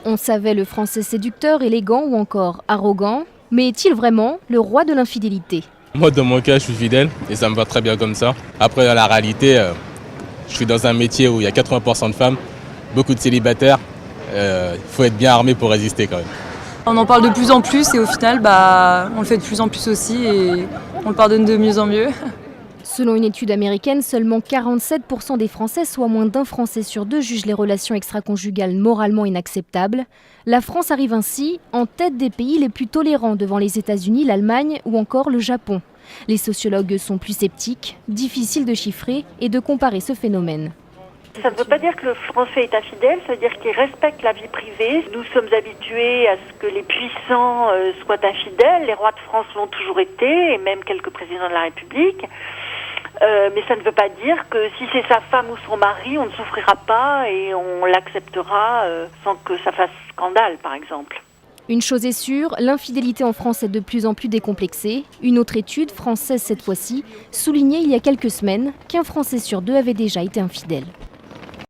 On savait le français séducteur, élégant ou encore arrogant, mais est-il vraiment le roi de l'infidélité ? Moi, dans mon cas, je suis fidèle et ça me va très bien comme ça. Après, dans la réalité, je suis dans un métier où il y a 80% de femmes, beaucoup de célibataires. Il faut être bien armé pour résister quand même. On en parle de plus en plus et au final, on le fait de plus en plus aussi et on le pardonne de mieux en mieux. Selon une étude américaine, seulement 47% des Français, soit moins d'un Français sur deux, jugent les relations extra-conjugales moralement inacceptables. La France arrive ainsi en tête des pays les plus tolérants devant les États-Unis, l'Allemagne ou encore le Japon. Les sociologues sont plus sceptiques, difficile de chiffrer et de comparer ce phénomène. Ça ne veut pas dire que le Français est infidèle, ça veut dire qu'il respecte la vie privée. Nous sommes habitués à ce que les puissants soient infidèles. Les rois de France l'ont toujours été, et même quelques présidents de la République. Mais ça ne veut pas dire que si c'est sa femme ou son mari, on ne souffrira pas et on l'acceptera sans que ça fasse scandale, par exemple. Une chose est sûre, l'infidélité en France est de plus en plus décomplexée. Une autre étude, française cette fois-ci, soulignait il y a quelques semaines qu'un Français sur deux avait déjà été infidèle.